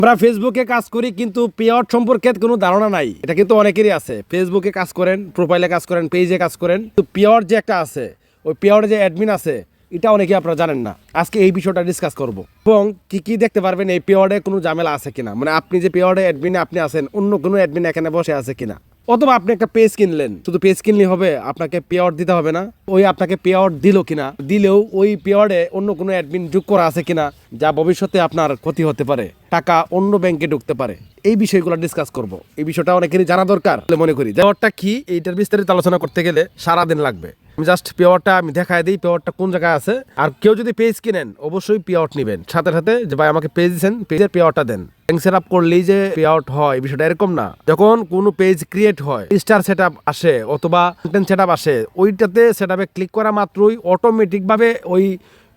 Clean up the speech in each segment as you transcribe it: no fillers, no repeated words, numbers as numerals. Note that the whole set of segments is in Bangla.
আমরা ফেসবুকে কাজ করি কিন্তু পেআউট সম্পর্কে কোনো ধারণা নাই। এটা কিন্তু অনেকেরই আছে। ফেসবুকে কাজ করেন, প্রোফাইলে কাজ করেন, পেজে কাজ করেন, তো পেআউট যে একটা আছে, ওই পেআউটে যে অ্যাডমিন আছে, এটা অনেকে আপনারা জানেন না। আজকে এই বিষয়টা ডিসকাস করব এবং কি কি দেখতে পারবেন এই পেআউটে কোনো ঝামেলা আছে কিনা, মানে আপনি যে পেআউটে অ্যাডমিনে আপনি আছেন, অন্য কোনো অ্যাডমিন এখানে বসে আছে কিনা। অথবা আপনি একটা পেজ কিনলেন, শুধু পেজ কিনলে হবে, আপনাকে পেআউট দিতে হবে না। ওই আপনাকে পেআউট দিল কিনা, দিলেও ওই পেআউটে অন্য কোনো অ্যাডমিন যোগ করা আছে কিনা, যা ভবিষ্যতে আপনার ক্ষতি হতে পারে, টাকা অন্য ব্যাংকে ঢুকতে পারে। এই বিষয়গুলো ডিসকাস করব। এই বিষয়টা অনেকেরই জানা দরকার বলে মনে করি। পেআউটটা কি, এইটার বিস্তারিত আলোচনা করতে গেলে সারাদিন লাগবে। আমি জাস্ট পেআউটটা আমি দেখায় দিই, পেআউটটা কোন জায়গায় আছে। আর কেউ যদি পেজ কিনেন অবশ্যই পেআউট নেবেন, সাথে সাথে যে ভাই আমাকে পেজ দিচ্ছেন, পেজের পেআউটটা দেন। সেট আপ করলেই যে পেআউট হয় বিষয়টা এরকম না। যখন কোনো পেজ ক্রিয়েট হয়, স্টার সেট আপ আসে অথবা কন্টেন্ট সেট আপ আসে, ওইটাতে সেট আপে ক্লিক করা মাত্রই অটোমেটিক ভাবে ওই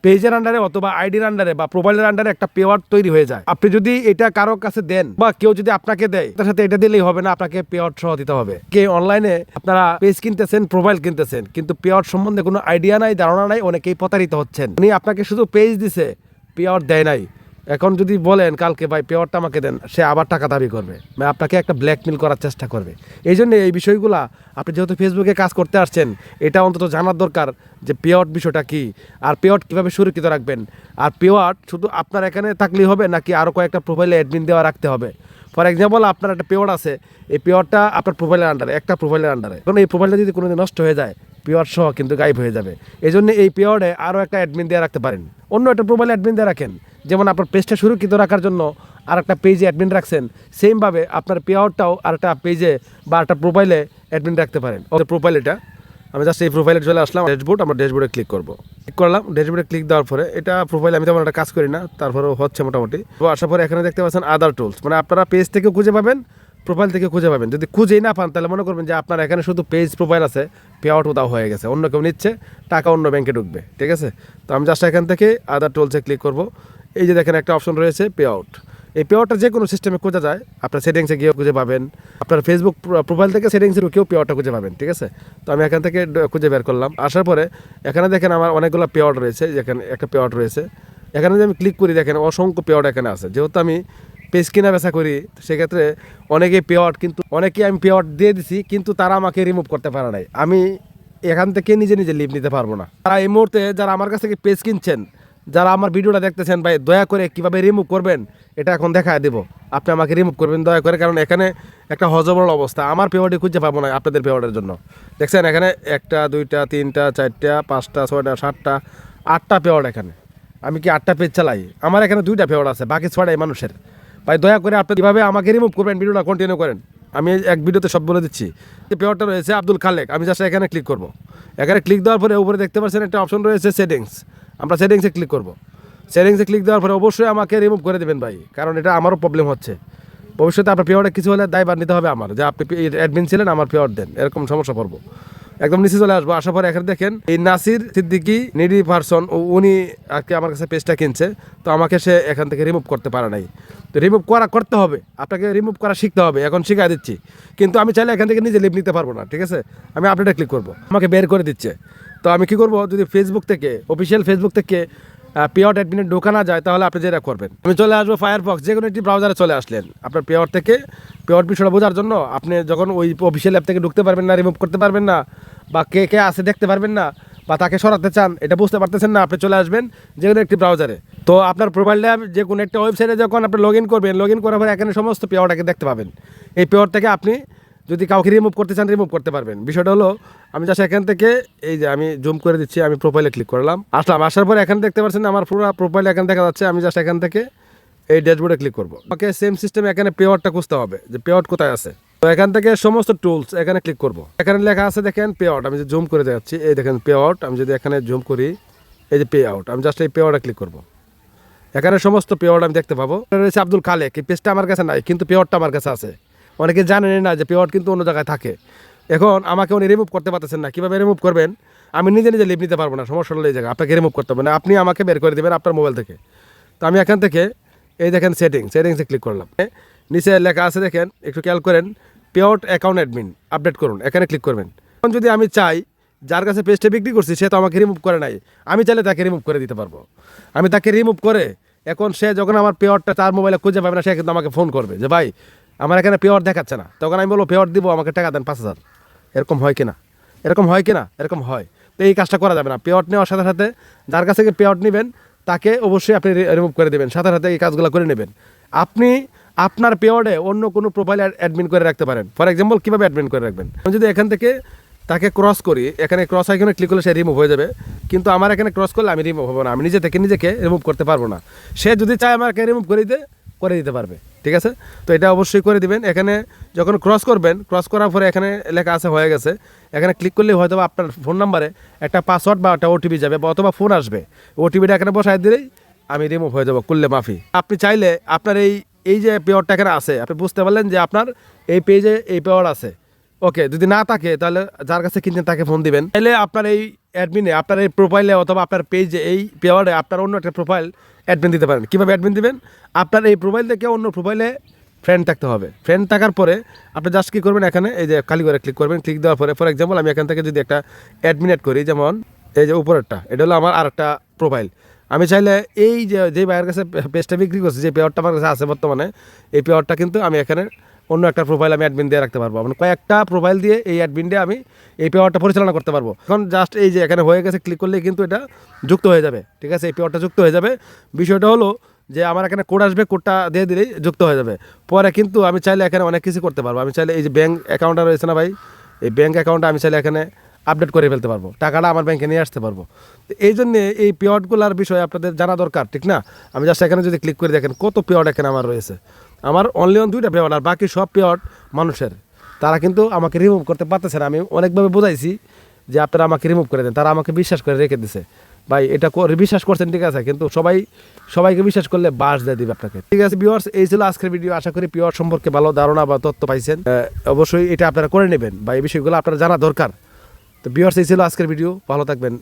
পেজের আন্ডারে অথবা আইডির আন্ডারে বা প্রোফাইলের আন্ডারে একটা পেআউট তৈরি হয়ে যায়। আপনি যদি এটা কারো কাছে দেন বা কেউ যদি আপনাকে দেয়, তার সাথে এটা দিলেই হবে না, আপনাকে পেআউট সহ দিতে হবে। কে অনলাইনে আপনারা পেজ কিনতেছেন, প্রোফাইল কিনতেছেন, কিন্তু পেআউট সম্বন্ধে কোনো আইডিয়া নাই, ধারণা নাই, অনেকেই প্রতারিত হচ্ছেন। উনি আপনাকে শুধু পেজ দিছে, পেআউট দেয় নাই। এখন যদি বলেন কালকে ভাই পেআউটটা আমাকে দেন, সে আবার টাকা দাবি করবে, মানে আপনাকে একটা ব্ল্যাকমেল করার চেষ্টা করবে। এই জন্য এই বিষয়গুলা আপনি যেহেতু ফেসবুকে কাজ করতে আসছেন, এটা অন্তত জানার দরকার যে পেআউট বিষয়টা কি, আর পেআউট কীভাবে সুরক্ষিত রাখবেন। আর পেআউট শুধু আপনার এখানে থাকলেই হবে নাকি আরও কয়েকটা প্রোফাইলে অ্যাডমিন দেওয়া রাখতে হবে। ফর এক্সাম্পল আপনার একটা পেআউট আছে, এই পেআউটটা আপনার প্রোফাইলের আন্ডারে, একটা প্রোফাইলের আন্ডারে, কারণ এই প্রোফাইলটা যদি কোনোদিন নষ্ট হয়ে যায়, পেআউট সহ কিন্তু গায়েব হয়ে যাবে। এই জন্য এই পেআউটে আরও একটা অ্যাডমিন দিয়ে রাখতে পারেন, অন্য একটা প্রোফাইলে অ্যাডমিন দিয়ে রাখেন। যেমন আপনার পেজটা সুরক্ষিত রাখার জন্য আর একটা পেজে অ্যাডমিন রাখছেন, সেমভাবে আপনার পেআউটটাও আর একটা পেজে বা একটা প্রোফাইলে অ্যাডমিন রাখতে পারেন। প্রোফাইল এটা আমি জাস্ট এই প্রোফাইলে চলে আসলাম, ড্যাশবোর্ড, আমরা ড্যাশবোর্ডে ক্লিক করবো। ক্লিক করলাম, ড্যাশবোর্ডে ক্লিক দেওয়ার পরে এটা প্রোফাইলে আমি তেমন একটা কাজ করি না, তারপরেও হচ্ছে মোটামুটি। তো আসার পরে এখানে দেখতে পাচ্ছেন আদার টুলস, মানে আপনারা পেজ থেকে খুঁজে পাবেন, প্রোফাইল থেকে খুঁজে পাবেন। যদি খুঁজেই না পান তাহলে মনে করবেন যে আপনার এখানে শুধু পেজ প্রোফাইল আছে, পেআউট কোথাও হয়ে গেছে, অন্য কেউ নিচ্ছে, টাকা অন্য ব্যাংকে ঢুকবে। ঠিক আছে, তো আমি জাস্ট এখান থেকে আদার টুলসে ক্লিক করব। এই যে দেখেন একটা অপশন রয়েছে পেআউট। এই পেআউটটা যে কোনো সিস্টেমে খোঁজা যায়, আপনার সেটিংসে গিয়েও খুঁজে পাবেন, আপনার ফেসবুক প্রোফাইল থেকে সেটিংসের কেউ পেআউটটা খুঁজে পাবেন। ঠিক আছে, তো আমি এখান থেকে খুঁজে বের করলাম। আসার পরে এখানে দেখেন আমার অনেকগুলো পেআউট রয়েছে, যেখানে একটা পেআউট রয়েছে। এখানে যদি আমি ক্লিক করি দেখেন অসংখ্য পেআউট এখানে আছে। যেহেতু আমি পেজ কিনা বেচা করি, সেক্ষেত্রে অনেকেই পেআউট, কিন্তু অনেকেই আমি পেআউট দিয়ে দিছি কিন্তু তারা আমাকে রিমুভ করতে পারে নাই। আমি এখান থেকে নিজে নিজে লিভ নিতে পারবো না। তারা এই মুহূর্তে যারা আমার কাছ থেকে পেজ কিনছেন, যারা আমার ভিডিওটা দেখতেছেন, ভাই দয়া করে কীভাবে রিমুভ করবেন এটা এখন দেখায় দেবো। আপনি আমাকে রিমুভ করবেন দয়া করে, কারণ এখানে একটা হজবরল অবস্থা। আমার পেআউটই খুঁজে পাবো না আপনাদের পেআউটের জন্য। দেখছেন এখানে 1টা 2টা 3টা 4টা 5টা 6টা 7টা 8টা পেআউট। এখানে আমি কি 8টা পেজ চালাই? আমার এখানে 2টা পেআউট আছে, বাকি 6টাই মানুষের। ভাই দয়া করে আপনি কীভাবে আমাকে রিমুভ করবেন, ভিডিওটা কন্টিনিউ করেন। আমি এক ভিডিওতে সব বলে দিচ্ছি। যে পেআউটটা রয়েছে আব্দুল খালেক, আমি জাস্ট এখানে ক্লিক করব। এখানে ক্লিক দেওয়ার পরে উপরে দেখতে পাচ্ছেন একটা অপশন রয়েছে সেটিংস, আমরা সেটিংসে ক্লিক করব। সেটিংসে ক্লিক দেওয়ার পরে অবশ্যই আমাকে রিমুভ করে দেবেন ভাই, কারণ এটা আমারও প্রবলেম হচ্ছে। ভবিষ্যতে আপনার পেআউটে কিছু হলে দায়ভার নিতে হবে আমার, যে আপনি অ্যাডমিন ছিলেন, আমার পেআউট দেন, এরকম সমস্যা পড়বো। একদম নিচে চলে আসবো। আসার পরে এখানে দেখেন এই নাসির সিদ্দিকি নিডি পারসন, উনি আর কি আমার কাছে পেজটা কিনছে, তো আমাকে সে এখান থেকে রিমুভ করতে পারে নাই। তো রিমুভ করতে হবে, আপনাকে রিমুভ করা শিখতে হবে, এখন শিখাই দিচ্ছি। কিন্তু আমি চাইলে এখান থেকে নিজে লিভ নিতে পারবো না। ঠিক আছে, আমি আপডেটে ক্লিক করবো, আমাকে বের করে দিচ্ছে। তো আমি কি করব, যদি ফেসবুক থেকে, অফিসিয়াল ফেসবুক থেকে পেআউট অ্যাডমিনে ঢোকানো যায়, তাহলে আপনি যেটা করবেন, আমি চলে আসবো ফায়ারফক্স, যে কোনো একটি ব্রাউজারে চলে আসলেন। আপনার পেআউট থেকে পেআউট বিষয়টা বোঝার জন্য আপনি যখন ওই অফিসিয়াল অ্যাপ থেকে ঢুকতে পারবেন না, রিমুভ করতে পারবেন না, বা কে কে আছে দেখতে পারবেন না, বা তাকে সরাতে চান এটা বুঝতে পারতেছেন না, আপনি চলে আসবেন যে কোনো একটি ব্রাউজারে। তো আপনার প্রোফাইলটা যে কোনো একটা ওয়েবসাইটে যখন আপনি লগ ইন করবেন, লগ ইন করার পরে এখানে সমস্ত পেআউটটাকে দেখতে পাবেন। এই পেআউট থেকে আপনি যদি কাউকে রিমুভ করতে চান, রিমুভ করতে পারবেন। বিষয়টা হলো, আমি জাস্ট এখান থেকে এই যে আমি জুম করে দিচ্ছি, আমি প্রোফাইলে ক্লিক করলাম, আসলাম। আসার পরে এখানে দেখতে পাচ্ছেন আমার পুরো প্রোফাইল এখানে দেখা যাচ্ছে। আমি জাস্ট এখান থেকে এই ড্যাশবোর্ডে ক্লিক করবো। ওকে, সেম সিস্টেমে এখানে পেআউটটা খুঁজতে হবে, যে পেআউট কোথায় আছে। তো এখান থেকে সমস্ত টুলস এখানে ক্লিক করব। এখানে লেখা আছে দেখেন পেআউট, আমি যে জুম করে দেখাচ্ছি, এই দেখেন পেআউট। আমি যদি এখানে জুম করি, এই যে পেআউট, আমি জাস্ট এই পেআউটে ক্লিক করব। এখানে সমস্ত পেআউট আমি দেখতে পাবো। রয়েছে আব্দুল খালেক, এই পেজটা আমার কাছে নাই, কিন্তু পেআউটটা আমার কাছে আছে। অনেকে জানেন না যে পেআউট কিন্তু অন্য জায়গায় থাকে। এখন আমাকে উনি রিমুভ করতে পারতেছেন না, কীভাবে রিমুভ করবেন? আমি নিজে নিজে লিভ নিতে পারবো না, সমস্যা হলো এই জায়গায়। আপনাকে রিমুভ করতে হবে না, আপনি আমাকে বের করে দেবেন আপনার মোবাইল থেকে। তো আমি এখান থেকে এই দেখেন সেটিংসে ক্লিক করলাম। নিচে লেখা আছে দেখেন, একটু খেয়াল করেন, পেআউট অ্যাকাউন্ট অ্যাডমিন আপডেট করুন, এখানে ক্লিক করবেন। এখন যদি আমি চাই, যার কাছে পেজটা বিক্রি করছি সে তো আমাকে রিমুভ করে নাই, আমি চাইলে তাকে রিমুভ করে দিতে পারবো। আমি তাকে রিমুভ করে এখন সে যখন আমার পেয়ারটা তার মোবাইলে খুঁজে পাবে না, সে কিন্তু আমাকে ফোন করবে যে ভাই আমার এখানে পেয়ার দেখাচ্ছে না। তখন আমি বলবো পেয়ার দিব, আমাকে টাকা দেন 5,000। এরকম হয় কিনা? এরকম হয় কিনা? এরকম হয়। তো এই কাজটা করা যাবে না। পেয়ার নেওয়ার সাথে সাথে যার কাছ থেকে পেয়ার নেবেন তাকে অবশ্যই আপনি রিমুভ করে দেবেন, সাথে সাথে এই কাজগুলো করে নেবেন। আপনি আপনার পেয়ারে অন্য কোনো প্রোফাইল অ্যাডমিন করে রাখতে পারেন। ফর এক্সাম্পল কীভাবে অ্যাডমিন করে রাখবেন, আমি যদি এখান থেকে তাকে ক্রস করি, এখানে ক্রস আইকনে ক্লিক করলে সে রিমুভ হয়ে যাবে, কিন্তু আমার এখানে ক্রস করলে আমি রিমুভ হবো না, আমি নিজে থেকে নিজেকে রিমুভ করতে পারবো না। সে যদি চায় আমাকে রিমুভ করে দিতে পারবে, ঠিক আছে? তো এটা অবশ্যই করে দিবেন। এখানে যখন ক্রস করবেন, ক্রস করার পরে এখানে লেখা আছে হয়ে গেছে, এখানে ক্লিক করলে হয়তো আপনার ফোন নাম্বারে একটা পাসওয়ার্ড বা একটা ওটিপি যাবে বা অথবা ফোন আসবে, ওটিপিটা এখানে বসায় দিলেই আমি রিমুভ হয়ে যাবো কুল্লে মাফি। আপনি চাইলে আপনার এই যে পেয়ারটা এখানে আছে, আপনি বুঝতে পারলেন যে আপনার এই পেজে এই পেয়ার আছে, ওকে। যদি না থাকে তাহলে যার কাছে কিনছেন তাকে ফোন দিবেন। তাহলে আপনার এই অ্যাডমিনে, আপনার এই প্রোফাইলে অথবা আপনার পেজে এই পেয়ারে আপনার অন্য একটা প্রোফাইল অ্যাডমিন দিতে পারেন। কীভাবে অ্যাডমিন দিবেন? আপনার এই প্রোফাইল থেকে অন্য প্রোফাইলে ফ্রেন্ড থাকতে হবে। ফ্রেন্ড থাকার পরে আপনি জাস্ট কী করবেন, এখানে এই যে খালি করে ক্লিক করবেন। ক্লিক দেওয়ার পরে ফর এক্সাম্পল আমি এখান থেকে যদি একটা অ্যাডমিন অ্যাড করি, যেমন এই যে উপরেরটা, এটা হলো আমার আর একটা প্রোফাইল। আমি চাইলে এই যে ভাইয়ের কাছে পেজটা বিক্রি করছি, যে পেয়ারটা আমার কাছে আছে বর্তমানে, এই পেয়ারটা কিন্তু আমি এখানে অন্য একটা প্রোফাইল আমি অ্যাডমিন দিয়ে রাখতে পারবো। মানে কয়েকটা প্রোফাইল দিয়ে এই অ্যাডমিন দিয়ে আমি এই পেয়ারটা পরিচালনা করতে পারবো। এখন জাস্ট এই যে এখানে হয়ে গেছে ক্লিক করলেই কিন্তু এটা যুক্ত হয়ে যাবে, ঠিক আছে? এই পেয়ারটা যুক্ত হয়ে যাবে। বিষয়টা হলো যে আমার এখানে কোড আসবে, কোডটা দিয়ে দিলেই যুক্ত হয়ে যাবে। পরে কিন্তু আমি চাইলে এখানে অনেক কিছু করতে পারবো। আমি চাইলে এই যে ব্যাঙ্ক অ্যাকাউন্টটা রয়েছে না ভাই, এই ব্যাঙ্ক অ্যাকাউন্টটা আমি চাইলে এখানে আপডেট করে ফেলতে পারবো, টাকাটা আমার ব্যাংকে নিয়ে আসতে পারবো। তো এই জন্যে এই পেয়ারগুলোর বিষয়ে আপনাদের জানা দরকার, ঠিক না? আমি জাস্ট এখানে যদি ক্লিক করে দেখেন কত পেয়ার এখানে আমার রয়েছে। আমার অনলি 2টা পেয়ার, আর বাকি সব পেয়ার মানুষের। তারা কিন্তু আমাকে রিমুভ করতে পারতেছে না। আমি অনেকভাবে বোঝাইছি যে আপনারা আমাকে রিমুভ করে দেন, তারা আমাকে বিশ্বাস করে রেখে দিছে। ভাই এটা বিশ্বাস করছেন, ঠিক আছে, কিন্তু সবাইকে বিশ্বাস করলে বাস দিয়ে দিবে আপনাকে, ঠিক আছে? ভিউয়ার্স, এই ছিল আজকের ভিডিও। আশা করি পেয়ার সম্পর্কে ভালো ধারণা বা তথ্য পাইছেন। অবশ্যই এটা আপনারা করে নেবেন বা এই বিষয়গুলো আপনারা জানা দরকার। তো ভিউয়ার্স, এই ছিল আজকের ভিডিও। ভালো থাকবেন।